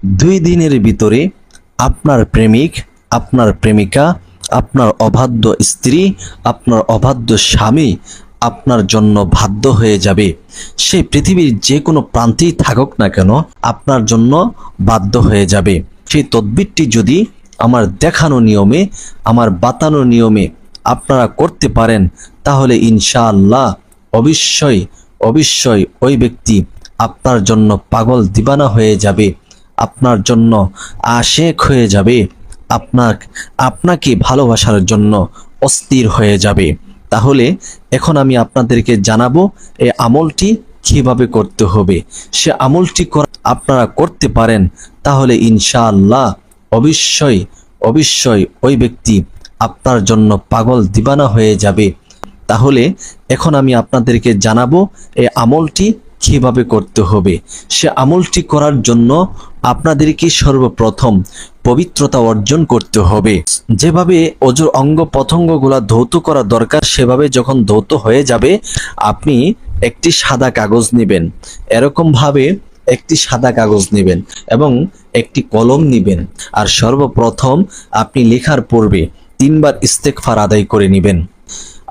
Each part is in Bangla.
2 দিনের ভিতরে আপনার প্রেমিক, আপনার প্রেমিকা, আপনার অবাধ্য স্ত্রী, আপনার অবাধ্য স্বামী আপনার জন্য বাধ্য হয়ে যাবে। সে পৃথিবীর যে কোনো প্রান্তেই থাকুক না কেন আপনার জন্য বাধ্য হয়ে যাবে। সেই তদবিরটি যদি আমার দেখানো নিয়মে, আমার বাতানো নিয়মে আপনারা করতে পারেন, তাহলে ইনশাআল্লাহ অবশ্যই অবশ্যই ওই ব্যক্তি আপনার জন্য পাগল দিবানা হয়ে যাবে, আপনার জন্য আশেক হয়ে যাবে, আপনাকে ভালোবাসার জন্য অস্থির হয়ে যাবে। তাহলে এখন আমি আপনাদেরকে জানাবো এই আমলটি কিভাবে করতে হবে। সে আমলটি আপনারা করতে পারেন, তাহলে ইনশাআল্লাহ অবশ্যই অবশ্যই ওই ব্যক্তি আপনার জন্য পাগল দিবানা হয়ে যাবে। তাহলে এখন আমি আপনাদেরকে জানাবো এই আমলটি কিভাবে করতে হবে। সে আমলটি করার জন্য আপনাদেরকে সর্বপ্রথম পবিত্রতা অর্জন করতে হবে। যেভাবে অজুর অঙ্গ প্রত্যঙ্গগুলো ধৌত করা দরকার, সেভাবে যখন ধৌত হয়ে যাবে, আপনি একটি সাদা কাগজ নেবেন। এরকম ভাবে একটি সাদা কাগজ নেবেন এবং একটি কলম নেবেন। আর সর্বপ্রথম আপনি লেখার পূর্বে 3 বার ইস্তেগফার আদায় করে নেবেন।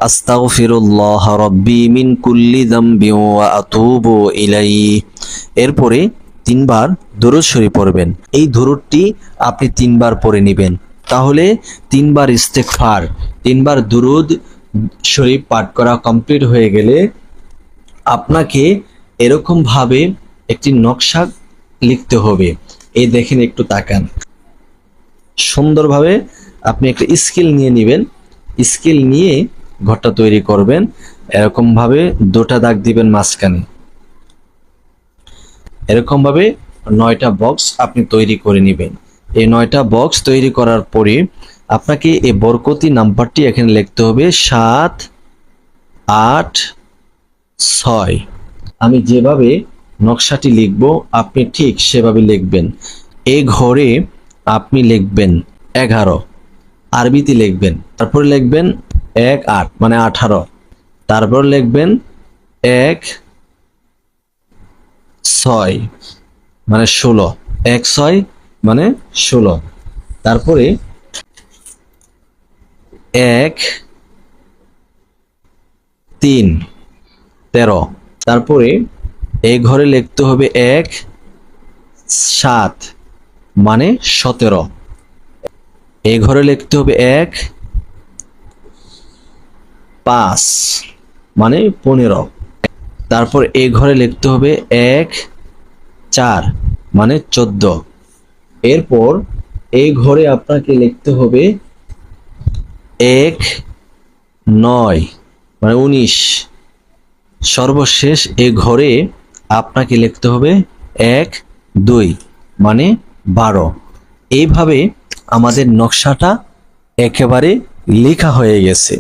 আস্তাগফিরুল্লাহ রাব্বি মিন কুল্লি যামবি ওয়া আতুবু ইলাইহি। এরপরে 3 বার দুরূদ শরীফ পড়বেন। এই দুরূদটি আপনি 3 বার পড়ে নেবেন। তাহলে 3 বার ইস্তেগফার, 3 বার দুরূদ শরীফ পাঠ করা কমপ্লিট হয়ে গেলে আপনাকে এরকম ভাবে একটি নকশা লিখতে হবে। এই দেখেন, একটু তাকান। সুন্দরভাবে আপনি একটা স্কেল নিয়ে নেবেন। স্কেল নিয়ে ঘরটা তৈরি করবেন। এরকম ভাবে 2টা দাগ দিবেন মাঝখানে। এরকম ভাবে 9টা বক্স আপনি তৈরি করে নেবেন। এই 9টা বক্স তৈরি করার পরে আপনাকে এই বরকতি নাম্বারটি এখানে লিখতে হবে 7, 8, 6। আমি যেভাবে নকশাটি লিখব আপনি ঠিক সেভাবে লিখবেন। এই ঘরে আপনি লিখবেন 11, আরবিতে লিখবেন। তারপরে লিখবেন 1, 8 মানে 18। তারপর লিখবেন 1, 6 মানে 16, 1, 6 মানে 16। তারপরে 1, 3, 13। তারপরে এই ঘরে লিখতে হবে 1, 7 মানে 17। এই ঘরে লিখতে হবে 1, 5 মানে 15। তারপর এই ঘরে লিখতে হবে 1, 4 মানে 14। এরপর এই ঘরে আপনাকে লিখতে হবে 1, 9 মানে 19। সর্বশেষ এই ঘরে আপনাকে লিখতে হবে 1, 2 মানে 12। এইভাবে আমাদের নকশাটা একেবারে লেখা হয়ে গেছে।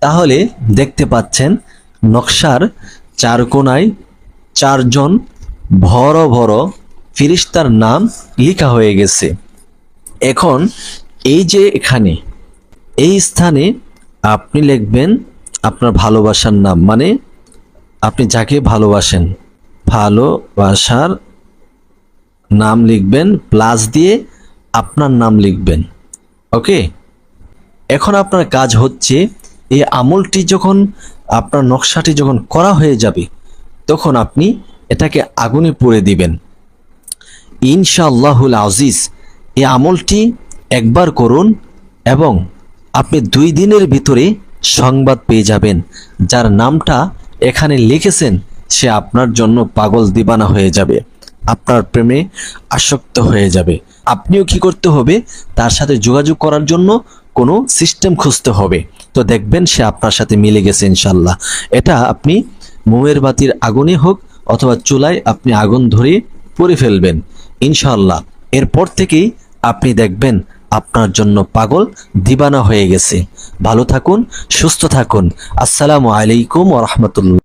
তাহলে দেখতে পাচ্ছেন নকশার 4 কোণায় 4 জন বড় বড় ফেরেশতার নাম লেখা হয়ে গেছে। এখন এই যে এখানে এই স্থানে আপনি লিখবেন আপনার ভালোবাসার নাম, মানে আপনি যাকে ভালোবাসেন ভালোবাসার নাম লিখবেন, প্লাস দিয়ে আপনার নাম লিখবেন। ওকে, এখন আপনার কাজ হচ্ছে এই আমলটি যখন আপনার নকশাটি যখন করা হয়ে যাবে, তখন আপনি এটাকে আগুনে পুড়ে দিবেন। ইনশাআল্লাহুল আজিজ এই আমলটি একবার করুন এবং আপনি 2 দিনের ভিতরে সংবাদ পেয়ে যাবেন। যার নামটা এখানে লিখেছেন সে আপনার জন্য পাগল দিবানা হয়ে যাবে, আপনার প্রেমে আসক্ত হয়ে যাবে। আপনিও কি করতে হবে, তার সাথে যোগাযোগ করার জন্য কোনো সিস্টেম খুঁজতে হবে। তো দেখবেন সে আপনার সাথে মিলে গেছে ইনশাল্লাহ। এটা আপনি মোমের বাতির আগুনে হোক অথবা চুলায় আপনি আগুন ধরে পুড়ে ফেলবেন ইনশাল্লাহ। এরপর থেকেই আপনি দেখবেন আপনার জন্য পাগল দিবানা হয়ে গেছে। ভালো থাকুন, সুস্থ থাকুন। আসসালামু আলাইকুম ওয়া রাহমাতুল্লাহ।